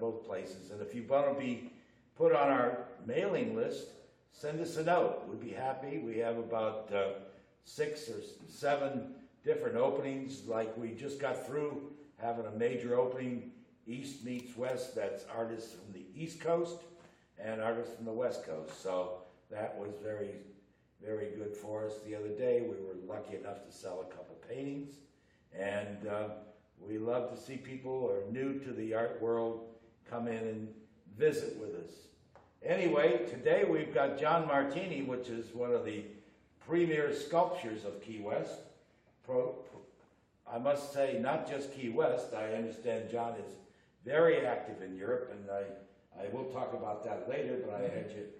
both places. And if you want to be put on our mailing list, send us a note. We'd be happy. We have about 6 or 7 different openings. Like we just got through having a major opening, East meets West. That's artists from the East Coast and artists from the West Coast. So that was very, very good for us. The other day we were lucky enough to sell a couple paintings, and we love to see people who are new to the art world come in and visit with us. Anyway, today we've got John Martini, which is one of the premier sculptures of Key West. I must say, not just Key West. I understand John is very active in Europe, and I will talk about that later, but I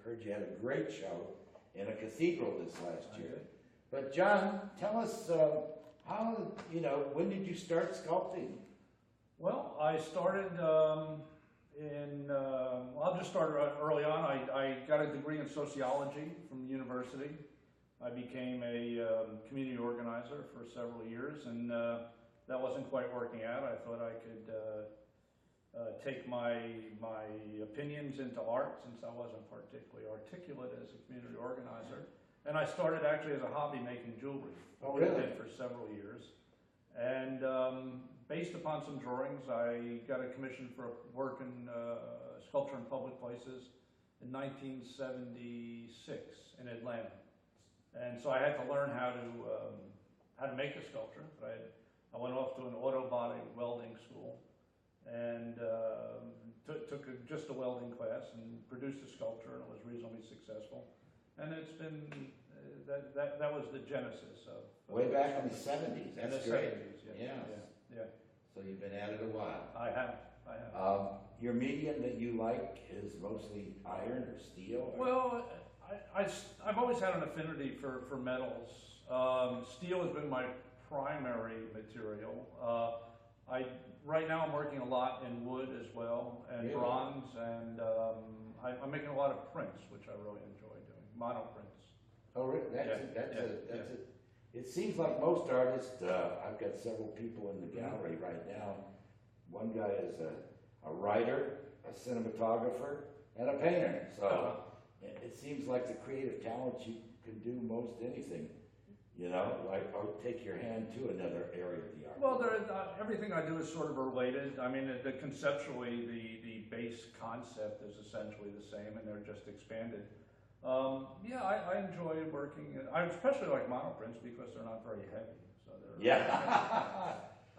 heard you had a great show in a cathedral this last year. But John, tell us how, when did you start sculpting? Well, I started I'll just start early on. I got a degree in sociology from the university. I became a community organizer for several years, and that wasn't quite working out. I thought I could take my opinions into art, since I wasn't particularly articulate as a community organizer. And I started actually as a hobby making jewelry. Oh, really? I did for several years. And based upon some drawings, I got a commission for work in sculpture in public places in 1976 in Atlanta. And so I had to learn how to make a sculpture. I went off to an auto body welding school and took just a welding class and produced a sculpture, and it was reasonably successful. And it's been, that was the genesis of... Way back in the 70s, that's great. 70s, yeah. So you've been at it a while. I have. Your medium that you like is mostly iron or steel? Or? Well, I've always had an affinity for metals. Steel has been my primary material. Right now I'm working a lot in wood as well, and really? Bronze, and I'm making a lot of prints, which I really enjoy doing, mono prints. Oh, really? It seems like most artists, I've got several people in the gallery right now. One guy is a writer, a cinematographer, and a painter. So it seems like the creative talents, you can do most anything. Or take your hand to another area of the art. Well, everything I do is sort of related. I mean, conceptually, the base concept is essentially the same, and they're just expanded. I enjoy working. I especially like monoprints because they're not very heavy. So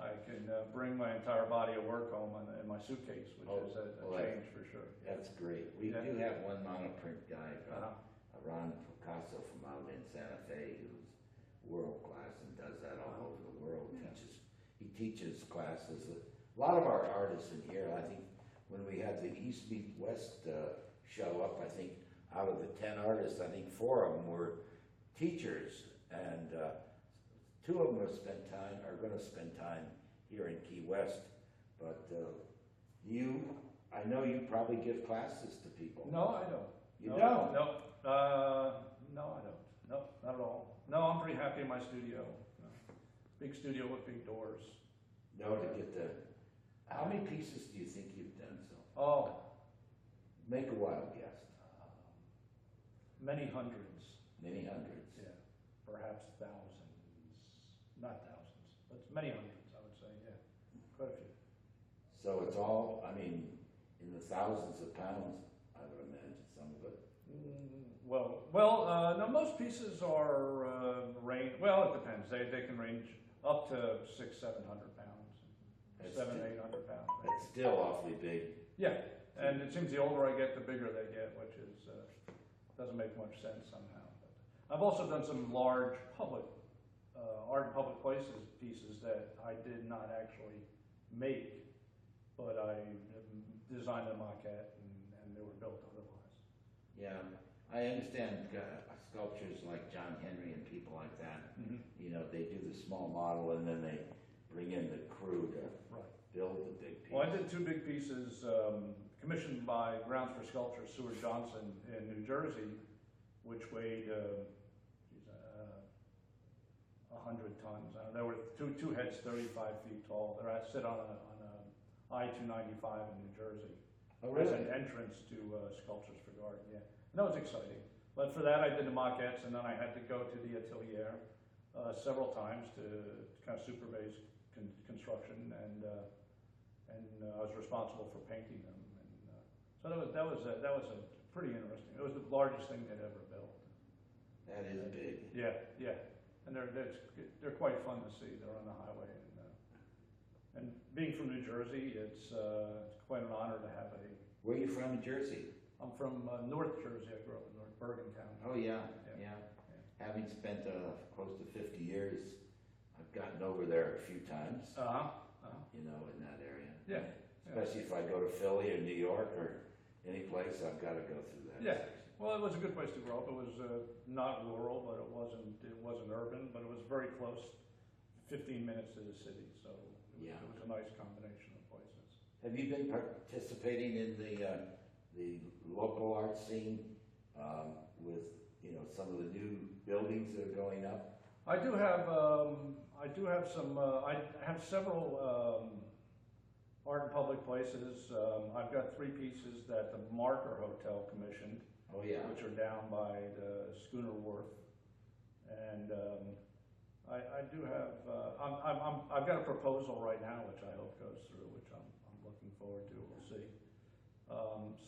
I can bring my entire body of work home in my suitcase, which is a change for sure. That's great. We do have one monoprint guy, Ron Picasso from out in Santa Fe, who's world class and does that all over the world. He teaches classes. A lot of our artists in here, I think when we had the East Meet West show up, I think out of the 10 artists, I think 4 of them were teachers, and 2 of them are going to spend time here in Key West. But I know you probably give classes to people. No, I don't. You don't? No, I don't. No, not at all. No, I'm pretty happy in my studio. Big studio with big doors. No, to get how many pieces do you think you've done so? Oh. Make a wild guess. Many hundreds. Many hundreds? Yeah, perhaps thousands. Not thousands, but many hundreds, I would say, yeah. Quite a few. So it's all, in the thousands of pounds, I would imagine, some of it. No, most pieces are it depends. They can range up to 600-700 pounds, 700-800 pounds. That's still awfully big. Yeah, and it seems the older I get, the bigger they get, which is doesn't make much sense somehow. But I've also done some large public art in public places pieces that I did not actually make, but I designed a maquette and they were built otherwise. Yeah, I understand sculptures like John Henry and people like that. Mm-hmm. They do the small model and then they bring in the crew to build the big piece. Well, I did 2 big pieces commissioned by Grounds for Sculpture, Seward Johnson in New Jersey, which weighed 100 tons. There were two heads 35 feet tall. They're sit on a I-295 in New Jersey. Oh, as really? an entrance to Sculptures for Garden, yeah. And that was exciting. But for that, I did the maquettes, and then I had to go to the atelier several times to kind of supervise construction, and I was responsible for painting them. And so that was a pretty interesting. It was the largest thing they'd ever built. That is big. Yeah, yeah. And they're quite fun to see. They're on the highway, and being from New Jersey, it's quite an honor to have a. Where are you from in Jersey? I'm from North Jersey. I grew up in North Bergen County. Oh, yeah, Yeah. yeah. Having spent close to 50 years, I've gotten over there a few times, you know, in that area. Yeah. Especially if I go to Philly or New York or any place, I've got to go through that. Yeah. Well, it was a good place to grow up. It was not rural, but it wasn't urban, but it was very close, 15 minutes to the city. So it was a nice combination of places. Have you been participating in the local art scene with, you know, some of the new buildings that are going up? I do have some. I have several art in public places. I've got 3 pieces that the Marker Hotel commissioned. Oh, yeah. Which are down by the Schooner Wharf, and I do have. I've got a proposal right now, which I hope goes through, which I'm looking forward to. We'll see.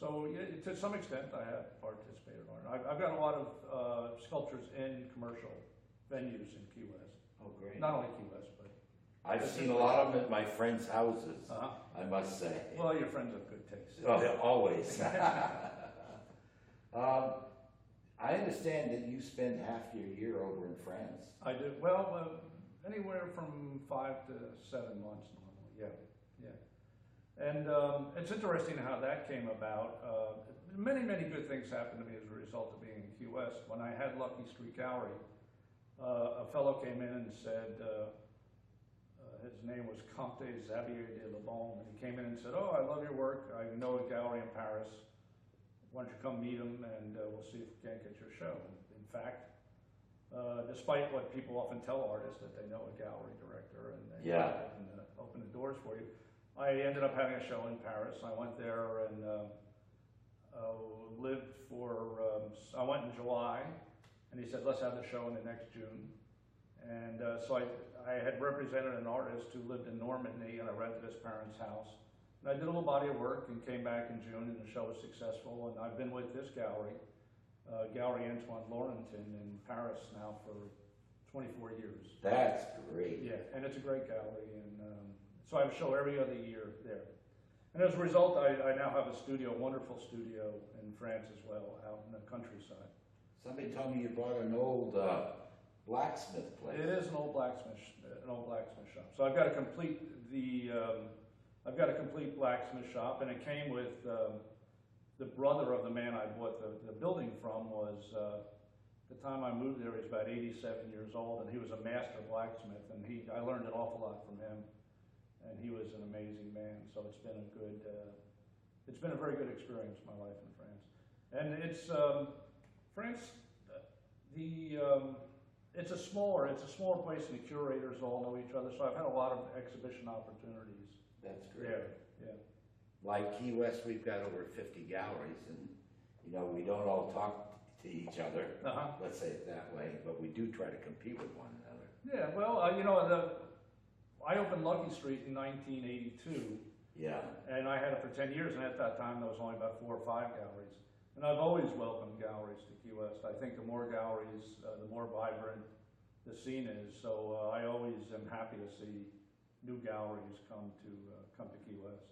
So yeah, to some extent, I have participated on it. I've got a lot of sculptures in commercial venues in Key West. Oh, great. Not only Key West, but I've seen a lot of them at my friends' houses, I must say. well, your friends have good taste. Oh, they're always. I understand that you spend half your year over in France. I do. Well, anywhere from 5 to 7 months normally. Yeah, yeah. And it's interesting how that came about. Many good things happened to me as a result of being in Key West. When I had Lucky Street Gallery, a fellow came in and said, his name was Comte Xavier de Le Bon, and he came in and said, "Oh, I love your work. I know a gallery in Paris. Why don't you come meet him, and we'll see if we can't get your show." In fact, despite what people often tell artists, that they know a gallery director and they open the doors for you, I ended up having a show in Paris. I went there and lived for, I went in July, and he said, "Let's have the show in the next June." And so I had represented an artist who lived in Normandy, and I rented his parents' house. And I did a little body of work and came back in June, and the show was successful. And I've been with this gallery, Gallery Antoine Laurentin in Paris now for 24 years. That's great. Yeah, and it's a great gallery. And so I have a show every other year there. And as a result, I now have a studio, a wonderful studio in France as well, out in the countryside. Somebody told me you bought an old blacksmith place. It is an old blacksmith shop. So I've got a complete blacksmith shop, and it came with the brother of the man I bought the building from. Was the time I moved there, he was about 87 years old, and he was a master blacksmith, and I learned an awful lot from him, and he was an amazing man. So it's been a very good experience, my life in France. And it's France. It's a smaller place, and the curators all know each other. So I've had a lot of exhibition opportunities. That's great. There, yeah. Like Key West, we've got over 50 galleries, and you know we don't all talk to each other. Let's say it that way, but we do try to compete with one another. Yeah. Well, I opened Lucky Street in 1982. Yeah. And I had it for 10 years, and at that time there was only about 4 or 5 galleries. And I've always welcomed galleries to Key West. I think the more galleries, the more vibrant the scene is. So I always am happy to see new galleries come to Key West.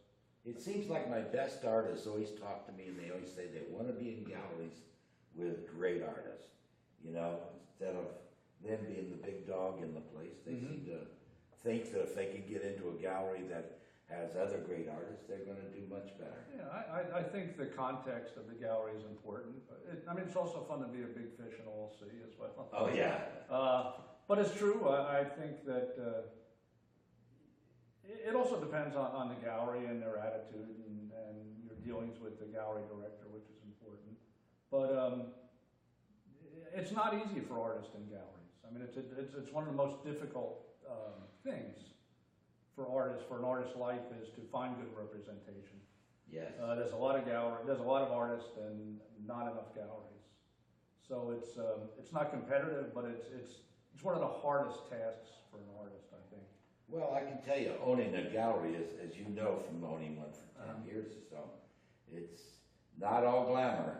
It seems like my best artists always talk to me, and they always say they want to be in galleries with great artists. You know, instead of them being the big dog in the place, they seem to think that if they can get into a gallery that has other great artists, they're going to do much better. Yeah, I think the context of the gallery is important. But it's also fun to be a big fish in all sea as well. Oh, yeah. But it's true. I think that it also depends on the gallery and their attitude and your dealings with the gallery director, which is important. But it's not easy for artists in galleries. I mean, it's one of the most difficult things for an artist's life is to find good representation. Yes. There's a lot of artists and not enough galleries. So it's not competitive, but it's one of the hardest tasks for an artist, I think. Well, I can tell you, owning a gallery, as you know from owning one for 10 years or so, it's not all glamour.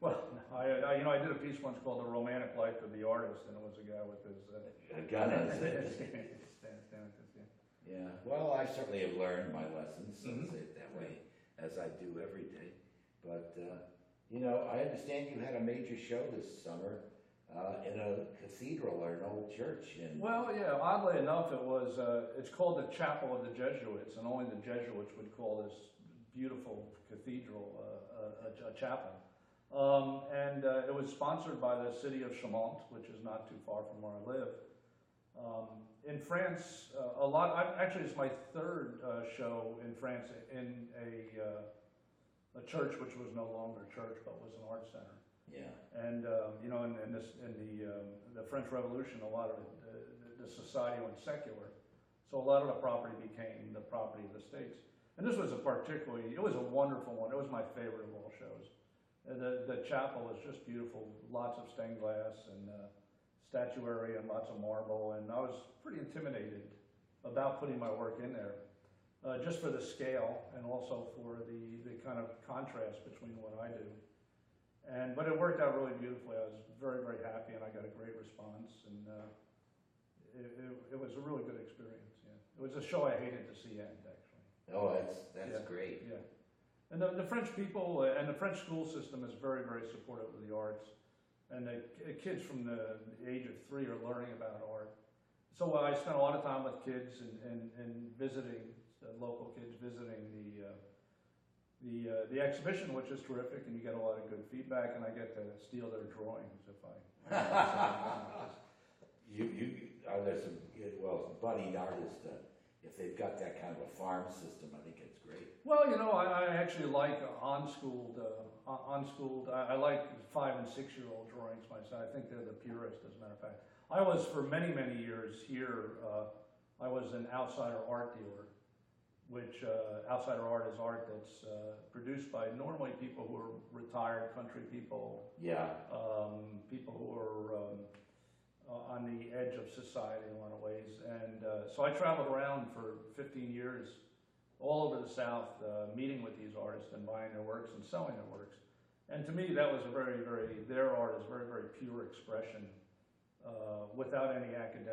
Well, I did a piece once called "The Romantic Life of the Artist," and it was a guy with his A gun on his head. yeah. Yeah, well, I certainly have learned my lessons, so Mhm. say it that way, as I do every day. But, you know, I understand you had a major show this summer in a cathedral or an old church. Well, yeah. Oddly enough, it's called the Chapel of the Jesuits, and only the Jesuits would call this beautiful cathedral a chapel. It was sponsored by the city of Chaumont, which is not too far from where I live. In France, actually it's my third show in France in a church which was no longer a church but was an art center. Yeah. And in the French Revolution, a lot of the society went secular, so a lot of the property became the property of the states. And this was it was a wonderful one. It was my favorite of all shows. The chapel was just beautiful, lots of stained glass and statuary and lots of marble, and I was pretty intimidated about putting my work in there, just for the scale and also for the kind of contrast between what I do. But it worked out really beautifully. I was very, very happy, and I got a great response, and it was a really good experience. Yeah, it was a show I hated to see end, actually. Oh, that's great. Yeah. And the French people and the French school system is very, very supportive of the arts. And the kids from the age of 3 are learning about art. So I spent a lot of time with kids and visiting, local kids visiting the exhibition, which is terrific, and you get a lot of good feedback, and I get to steal their drawings if I There's some, well, budding artists, if they've got that kind of a farm system, I think it's great. Well, I actually like on-schooled, I like 5 and 6 year old drawings myself. I think they're the purest, as a matter of fact. I was, for many, many years here, I was an outsider art dealer, which outsider art is art that's produced by normally people who are retired country people. Yeah. People who are on the edge of society in a lot of ways. And so I traveled around for 15 years all over the South, meeting with these artists and buying their works and selling their works. And to me, that was their art is very, very pure expression, without any kind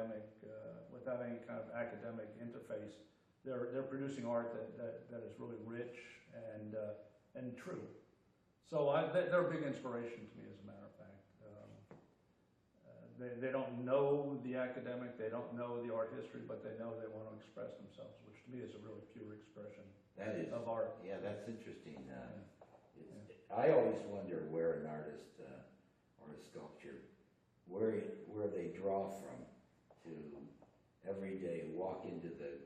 of academic interface. They're producing art that is really rich and true. So they're a big inspiration to me, as a matter of fact. They don't know the academic, they don't know the art history, but they know they want to express themselves, which to me is a really pure expression of art. Yeah, that's interesting. I always wonder where an artist or a sculptor, where they draw from to every day walk into the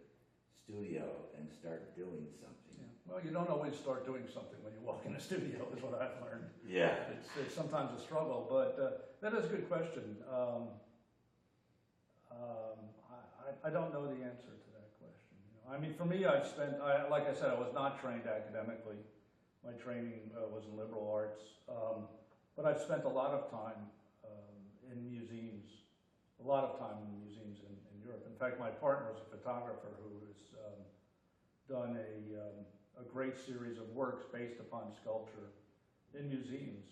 studio and start doing something. Yeah. Well, you don't always start doing something when you walk in a studio, is what I've learned. Yeah. It's sometimes a struggle, but that is a good question. I don't know the answer to that question. I mean, for me, like I said, I was not trained academically. My training was in liberal arts, but I've spent a lot of time in museums, in Europe. In fact, my partner is a photographer who has done a great series of works based upon sculpture in museums.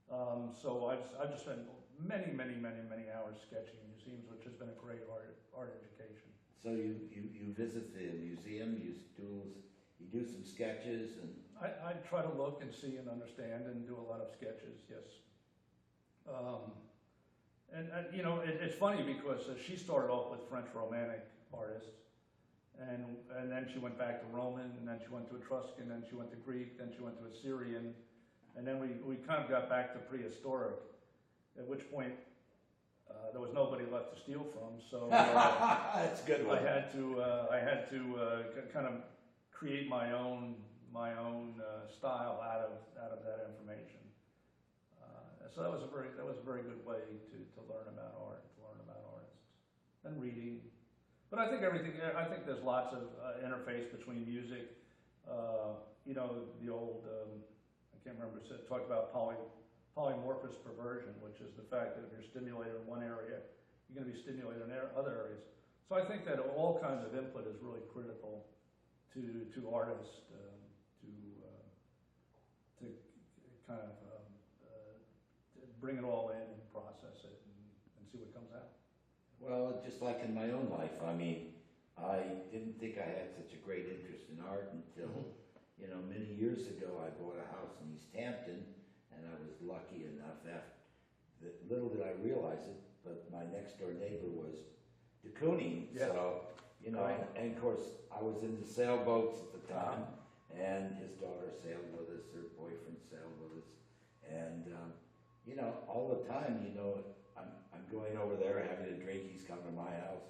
So I've just spent many, many, many, many hours sketching in museums, which has been a great art education. So you visit the museum, you do some sketches, and I try to look and see and understand and do a lot of sketches, yes. It's funny because she started off with French Romantic artists, and then she went back to Roman, and then she went to Etruscan, then she went to Greek, then she went to Assyrian, and then we kind of got back to prehistoric, at which point there was nobody left to steal from. So that's a good one. I had to kind of create my own style out of that information. So that was a very good way to learn about art, to learn about artists, and reading. But I think there's lots of interface between music, the old, I can't remember, it talked about polymorphous perversion, which is the fact that if you're stimulated in one area, you're going to be stimulated in other areas. So I think that all kinds of input is really critical to artists to kind of to bring it all in and process it and see what comes out. Well, just like in my own life, I mean, I didn't think I had such a great interest in art until, many years ago I bought a house in East Hampton, and I was lucky enough little did I realize it, but my next door neighbor was de Kooning, Yeah. so, and of course, I was into sailboats at the time, and his daughter sailed with us, her boyfriend sailed with us, and, all the time, I'm going over there having a drink, he's coming to my house,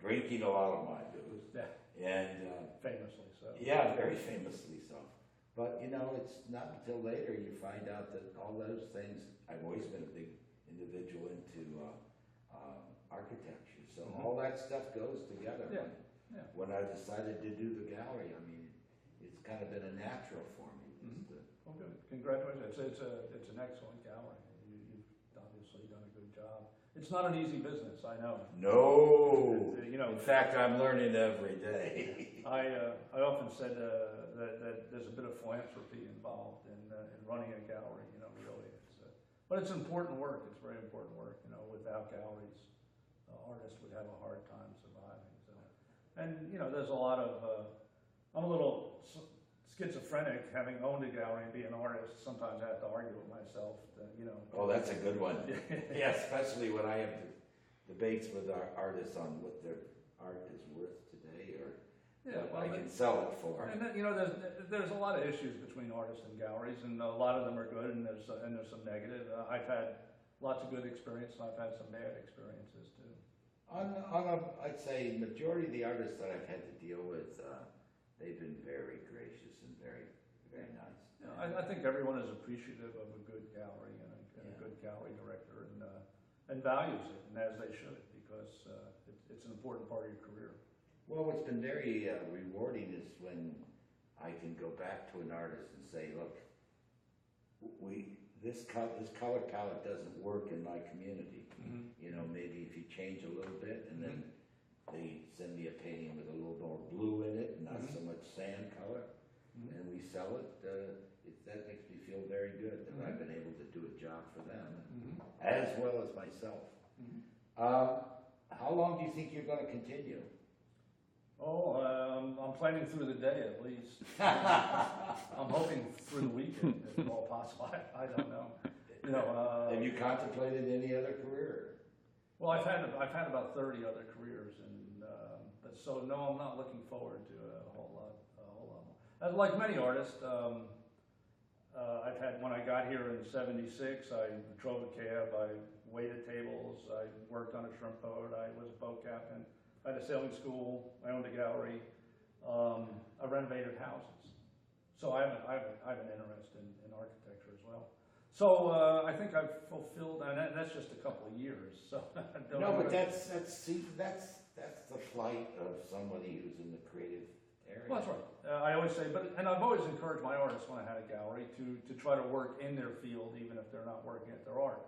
drinking a lot of my booze, Yeah, and, famously so. yeah, very famously so. But, it's not until later you find out that all those things, I've always been a big individual into architecture, so all that stuff goes together. Yeah, yeah. When I decided to do the gallery, I mean, it's kind of been a natural for me. Well, good. Congratulations. It's an excellent gallery. You've obviously done a good job. It's not an easy business, I know. No. In fact, I'm learning every day. I often said that there's a bit of philanthropy involved in running a gallery. Really, but it's important work. It's very important work. Without galleries, artists would have a hard time surviving. So, and there's a lot of. I'm a little schizophrenic, having owned a gallery and being an artist. Sometimes I have to argue with myself. Oh, that's a good one. Yeah, especially when I have debates with our artists on what their art is worth today, or what I can sell it for. And there's a lot of issues between artists and galleries, and a lot of them are good, and there's some negative. I've had lots of good experiences, and I've had some bad experiences too. I'd say majority of the artists that I've had to deal with, they've been very gracious and very, very nice. I think everyone is appreciative of a good gallery and a good gallery director, and values it, and as they should, because it's an important part of your career. Well, what's been very rewarding is when I can go back to an artist and say, look, this color palette doesn't work in my community. Maybe if you change a little bit, and then they send me a painting with a little more blue in it, and not so much sand color, and we sell it. That makes me feel very good that I've been able to do a job for them, as well as myself. How long do you think you're going to continue? Oh, I'm planning through the day at least. I'm hoping through the weekend, if at all possible. I don't know. Have you contemplated any other career? Well, I've had about 30 other careers, and so no, I'm not looking forward to a whole lot more. Like many artists, I've had, when I got here in '76, I drove a cab, I waited tables, I worked on a shrimp boat, I was a boat captain, I had a sailing school, I owned a gallery, I renovated houses. So I have an interest in architecture as well. So I think I've fulfilled, and that's just a couple of years. So no, but that's the plight of somebody who's in the creative area. Well, that's right. I always say, and I've always encouraged my artists when I had a gallery to try to work in their field, even if they're not working at their art.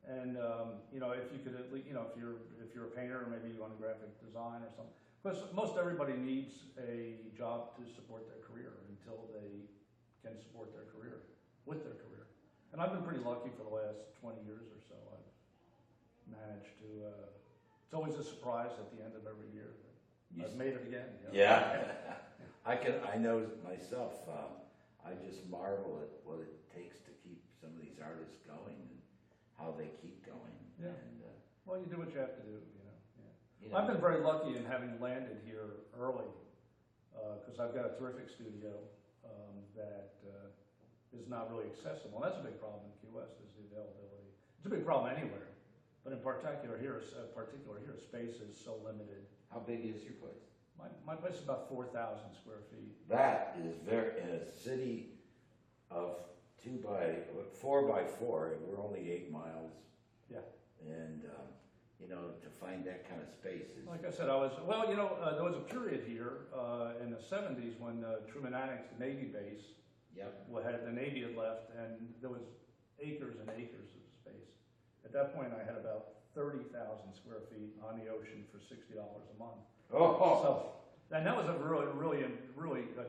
And if you could at least, if you're a painter, or maybe you want a graphic design or something. Because most everybody needs a job to support their career until they can support their career with their career. And I've been pretty lucky for the last 20 years or so. I've managed to. It's always a surprise at the end of every year. I've made it again. Yeah. I know myself. I just marvel at what it takes to keep some of these artists going and how they keep going. Yeah. And, well, you do what you have to do. I've been very lucky in having landed here early because I've got a terrific studio that is not really accessible. And that's a big problem in Key West, is the availability. It's a big problem anywhere, but in particular here, space is so limited. How big is your place? My place is about 4,000 square feet. That is in a city of 4 by 4. We're only 8 miles. Yeah. And to find that kind of space is. Like I said, there was a period here in the 70s when Truman annexed the Navy base. Yep. The Navy had left, and there was acres and acres of space. At that point, I had about 30,000 square feet on the ocean for $60 a month. Oh. And that was a really a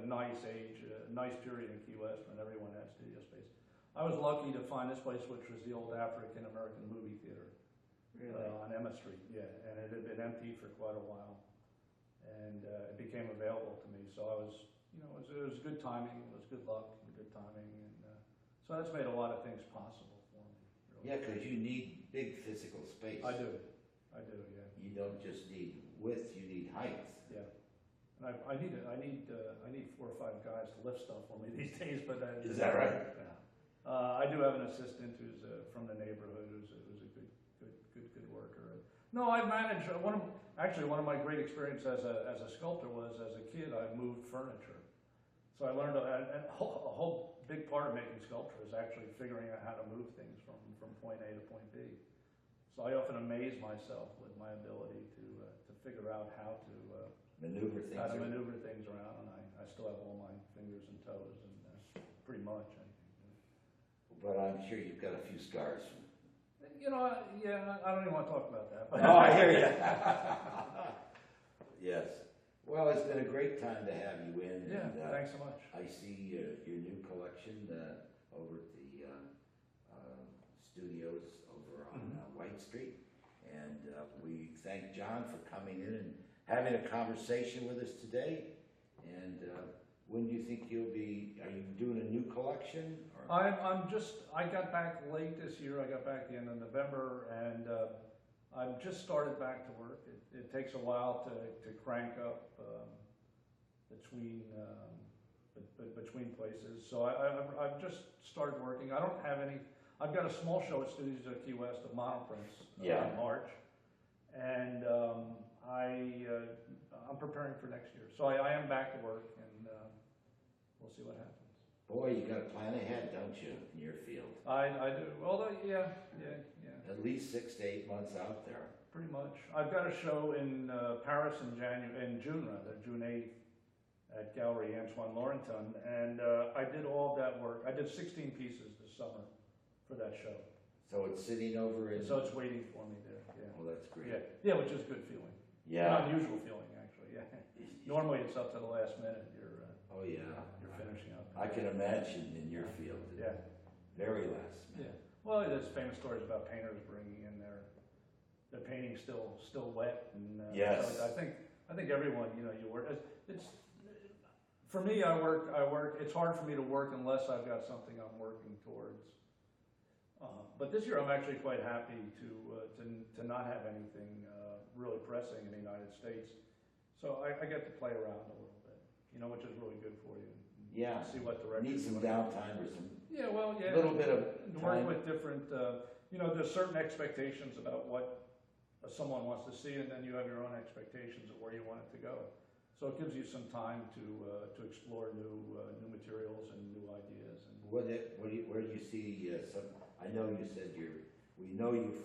nice age, a nice period in Key West when everyone had studio space. I was lucky to find this place, which was the old African American movie theater. Really? On Emma Street, yeah, and it had been empty for quite a while, and it became available to me. So I was, it was good timing, it was good luck, and good timing, and so that's made a lot of things possible for me. Really. Yeah, because you need big physical space. I do, yeah. You don't just need width; you need height. Yeah, and I need 4 or 5 guys to lift stuff for me these days, but Is that right? Yeah. I do have an assistant who's from the neighborhood who's a good worker. No, I've managed one of my great experiences as a sculptor was as a kid I moved furniture. So I learned a whole big part of making sculpture is actually figuring out how to move things from point A to point B. So I often amaze myself with my ability to figure out how to maneuver things around, and I still have all my fingers and toes, and pretty much. But I'm sure you've got a few scars. Yeah, I don't even want to talk about that. Oh, I hear you. Yes. Well, it's been a great time to have you in. Yeah, and, thanks so much. I see your new collection over at the studios over on White Street. And we thank John for coming in and having a conversation with us today. And when do you think are you doing a new collection? Or? I got back late this year. I got back the end of November, and I've just started back to work. It takes a while to crank up between places. So I've just started working. I don't have any. I've got a small show at Studios at Key West of monoprints in March, and I'm preparing for next year. So I am back to work, and we'll see what happens. Boy, you got to plan ahead, don't you, in your field? I do. Although, yeah. At least 6 to 8 months out there. Pretty much. I've got a show in Paris in June 8th, at Gallery Antoine Laurenton, and I did all of that work. I did 16 pieces this summer for that show. So it's sitting over in... So it's waiting for me there, yeah. Oh, that's great. Yeah, which is a good feeling. Yeah. An unusual feeling, actually, yeah. Normally it's up to the last minute. You're finishing up. I can imagine in your field. Yeah. Very last minute. Yeah. Well, there's famous stories about painters bringing in their painting still wet, and yes. So I think everyone, you work. It's for me. I work. It's hard for me to work unless I've got something I'm working towards. But this year I'm actually quite happy to not have anything really pressing in the United States. So I get to play around a little bit, which is really good for you. Yeah. See what direction. Need some downtime or some. Yeah, well, yeah. A little bit of work time. with different. There's certain expectations about what someone wants to see, and then you have your own expectations of where you want it to go. So it gives you some time to explore new materials and new ideas. And where do you see some? I know you said we know you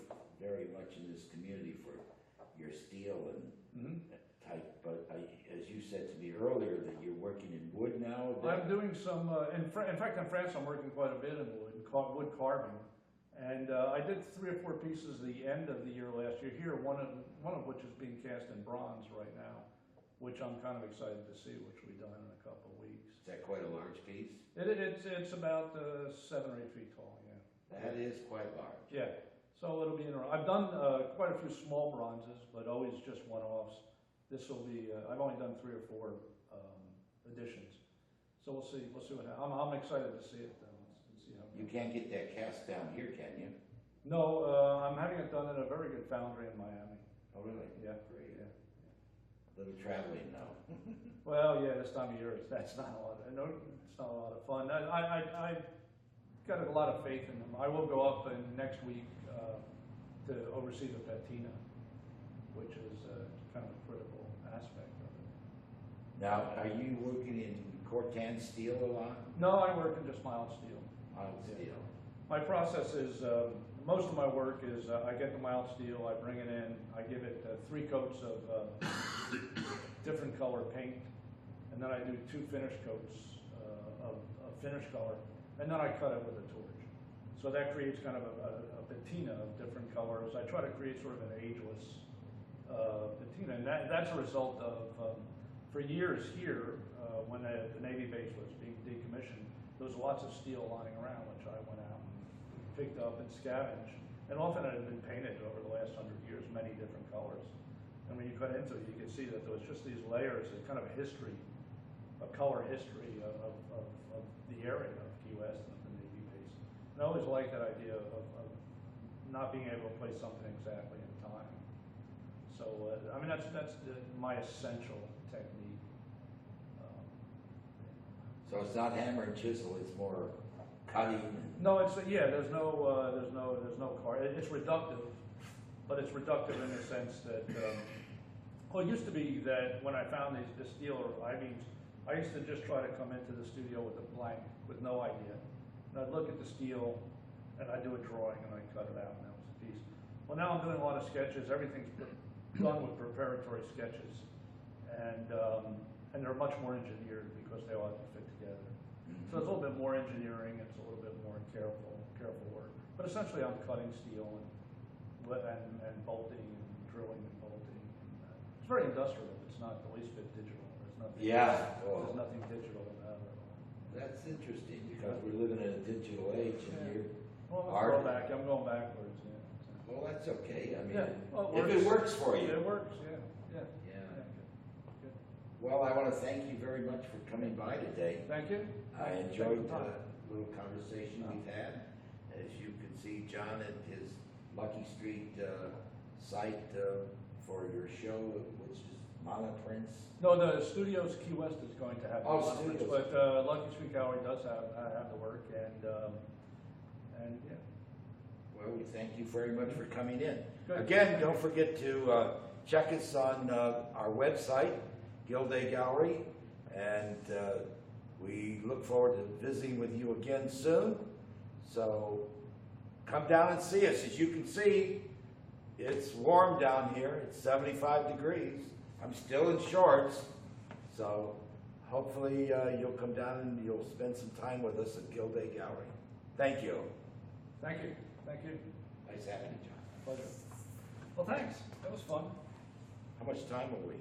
very much in this community for your steel and type, but as you said to me earlier, that you're working in wood now. I'm doing some. In fact, in France, I'm working quite a bit in wood carving, and I did 3 or 4 pieces the end of the year last year. Here, one of which is being cast in bronze right now, which I'm kind of excited to see, which will be done in a couple of weeks. Is that quite a large piece? It's about 7 or 8 feet tall. Yeah. That is quite large. Yeah. So it'll be interesting. I've done quite a few small bronzes, but always just one-offs. This will be. I've only done 3 or 4 editions, so we'll see. We'll see what happens. I'm excited to see it though. And see how. You can't get that cast down here, can you? No, I'm having it done at a very good foundry in Miami. Oh, really? Yeah. Great. Yeah. A little traveling now. Well, yeah. This time of year, that's not a lot. No, it's not a lot of fun. I got a lot of faith in them. I will go up next week to oversee the patina, which is kind of a critical aspect of it. Now, are you working in Cortan steel a lot? No, I work in just mild steel. Mild steel. My process is, most of my work is I get the mild steel, I bring it in, I give it 3 coats of different color paint, and then I do 2 finish coats of finish color, and then I cut it with a torch. So that creates kind of a patina of different colors. I try to create sort of an ageless patina, and that's a result of, for years here, when the Navy base was being decommissioned, there was lots of steel lying around, which I went out and picked up and scavenged. And often it had been painted over the last 100 years, many different colors. And when you cut into it, you can see that there was just these layers, a kind of a history, a color history of the area of Key West and the Navy base. And I always liked that idea of not being able to place something exactly in time. So, I mean, that's my essential technique. So it's not hammer and chisel, it's more cutting? No, it's, yeah, there's no car. It's reductive, but it's reductive in the sense that, well, it used to be that when I found the steel or I-beams, I used to just try to come into the studio with a blank, with no idea. And I'd look at the steel, and I'd do a drawing, and I'd cut it out, and that was a piece. Well, now I'm doing a lot of sketches. Everything's done with preparatory sketches. And they're much more engineered because they all have to fit together. So it's a little bit more engineering, it's a little bit more careful work. But essentially I'm cutting steel and bolting and drilling and bolting. It's very industrial, it's not the least bit digital. There's nothing, there's nothing digital about it at all. That's interesting, because we're living in a digital age, and you're Well, art. I'm going backwards, yeah. Well, that's okay, I mean, Yeah, well, if it works for you. It works, yeah. Well, I want to thank you very much for coming by today. Thank you. I enjoyed the little conversation we've had. As you can see, John at his Lucky Street site for your show, which is Monoprints. No, the Studios Key West is going to have Oh, the conference, Studios. but Lucky Street Gallery does have the work, and yeah. Well, we thank you very much for coming in. Good. Again, don't forget to check us on our website, Gildea Gallery, and we look forward to visiting with you again soon. So come down and see us. As you can see, it's warm down here. It's 75 degrees. I'm still in shorts, so hopefully you'll come down and you'll spend some time with us at Gildea Gallery. Thank you. Thank you. Thank you. Nice having you, John. Pleasure. Well, thanks. That was fun. How much time are we?